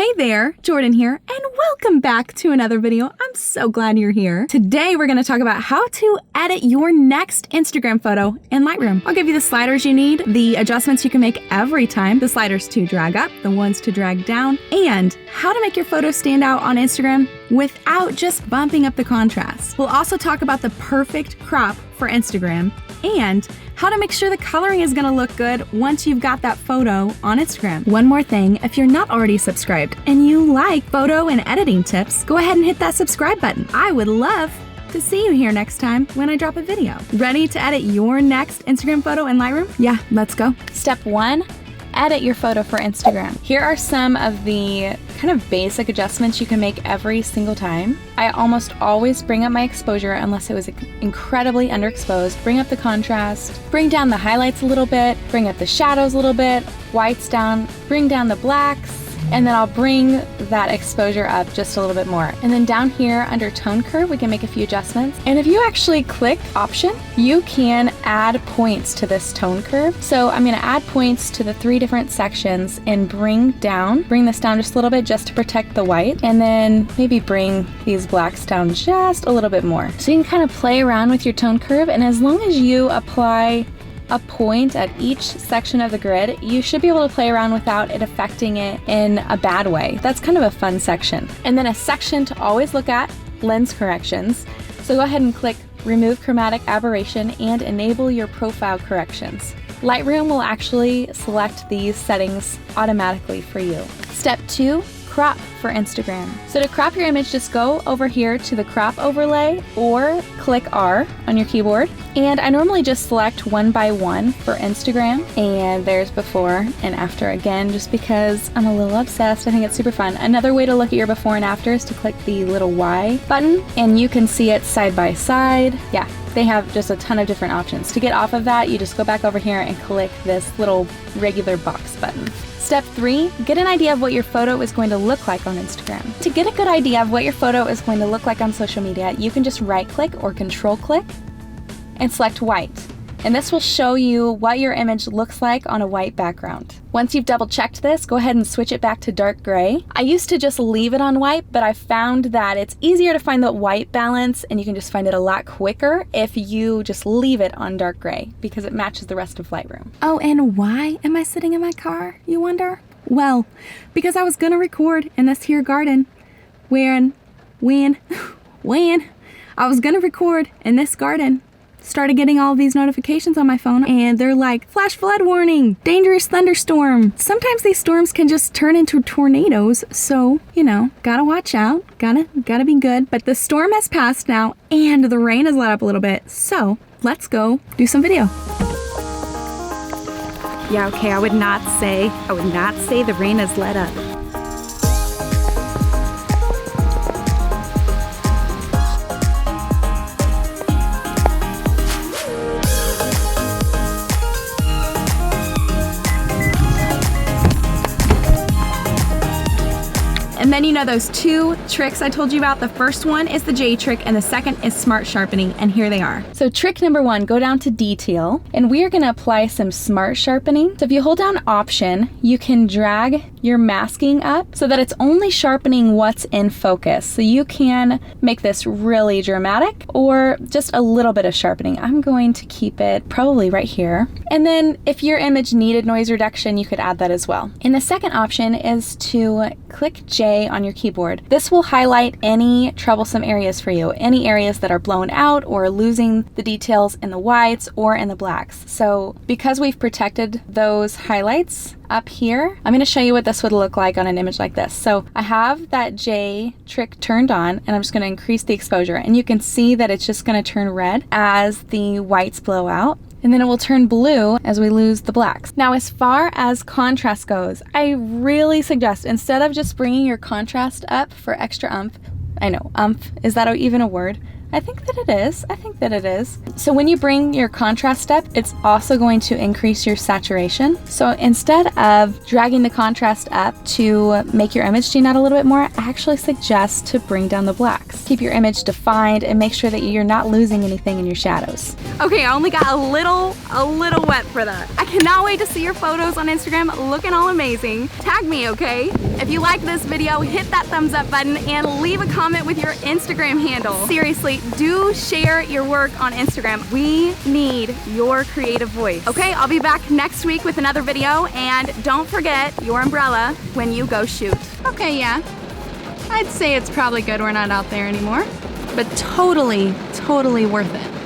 Hey there, Jordan here, and welcome back to another video. I'm so glad you're here. Today we're going to talk about how to edit your next Instagram photo in Lightroom. I'll give you the sliders you need, the adjustments you can make every time, the sliders to drag up, the ones to drag down, and how to make your photo stand out on Instagram without just bumping up the contrast. We'll also talk about the perfect crop for Instagram and how to make sure the coloring is gonna look good once you've got that photo on Instagram. One more thing, if you're not already subscribed and you like photo and editing tips, go ahead and hit that subscribe button. I would love to see you here next time when I drop a video. Ready to edit your next Instagram photo in Lightroom? Yeah, let's go. Step 1, edit your photo for Instagram. Here are some of the kind of basic adjustments you can make every single time. I almost always bring up my exposure unless it was incredibly underexposed. Bring up the contrast, bring down the highlights a little bit, bring up the shadows a little bit, whites down, bring down the blacks, and then I'll bring that exposure up just a little bit more. And then down here under tone curve, we can make a few adjustments. And if you actually click option, you can add points to this tone curve. So I'm gonna add points to the 3 different sections and bring this down just a little bit just to protect the white. And then maybe bring these blacks down just a little bit more. So you can kind of play around with your tone curve, and as long as you apply a point at each section of the grid, you should be able to play around without it affecting it in a bad way. That's kind of a fun section. And then a section to always look at, lens corrections. So go ahead and click remove chromatic aberration and enable your profile corrections. Lightroom will actually select these settings automatically for you. Step 2, crop for Instagram. So to crop your image, just go over here to the crop overlay or click R on your keyboard. And I normally just select 1 by 1 for Instagram. And there's before and after again, just because I'm a little obsessed. I think it's super fun. Another way to look at your before and after is to click the little Y button and you can see it side by side. Yeah, they have just a ton of different options. To get off of that, you just go back over here and click this little regular box button. Step 3, get an idea of what your photo is going to look like on Instagram. To get a good idea of what your photo is going to look like on social media, you can just right click or control click and select white. And this will show you what your image looks like on a white background. Once you've double checked this, go ahead and switch it back to dark gray. I used to just leave it on white, but I found that it's easier to find the white balance and you can just find it a lot quicker if you just leave it on dark gray because it matches the rest of Lightroom. Oh, and why am I sitting in my car, you wonder? Well, because I was gonna record in this here garden when I was gonna record in this garden, started getting all of these notifications on my phone and they're like, flash flood warning, dangerous thunderstorm. Sometimes these storms can just turn into tornadoes. So, you know, gotta watch out, gotta be good. But the storm has passed now and the rain has let up a little bit. So let's go do some video. Yeah, okay, I would not say the rain has let up. And then you know those 2 tricks I told you about? The first one is the J trick and the second is smart sharpening, and here they are. So trick number 1, go down to detail and we are gonna apply some smart sharpening. So if you hold down option, you can drag your masking up so that it's only sharpening what's in focus. So you can make this really dramatic or just a little bit of sharpening. I'm going to keep it probably right here. And then if your image needed noise reduction, you could add that as well. And the second option is to click J on your keyboard. This will highlight any troublesome areas for you, any areas that are blown out or losing the details in the whites or in the blacks. So because we've protected those highlights up here, I'm going to show you what this would look like on an image like this. So I have that J trick turned on and I'm just going to increase the exposure and you can see that it's just going to turn red as the whites blow out. And then it will turn blue as we lose the blacks. Now, as far as contrast goes, I really suggest instead of just bringing your contrast up for extra oomph, I know, oomph, is that even a word? I think that it is. I think that it is. So when you bring your contrast up, it's also going to increase your saturation. So instead of dragging the contrast up to make your image stand out a little bit more, I actually suggest to bring down the blacks. Keep your image defined and make sure that you're not losing anything in your shadows. Okay, I only got a little wet for that. I cannot wait to see your photos on Instagram looking all amazing. Tag me, okay? If you like this video, hit that thumbs up button and leave a comment with your Instagram handle. Seriously, do share your work on Instagram. We need your creative voice. Okay, I'll be back next week with another video, and don't forget your umbrella when you go shoot. Okay, yeah, I'd say it's probably good we're not out there anymore, but totally worth it.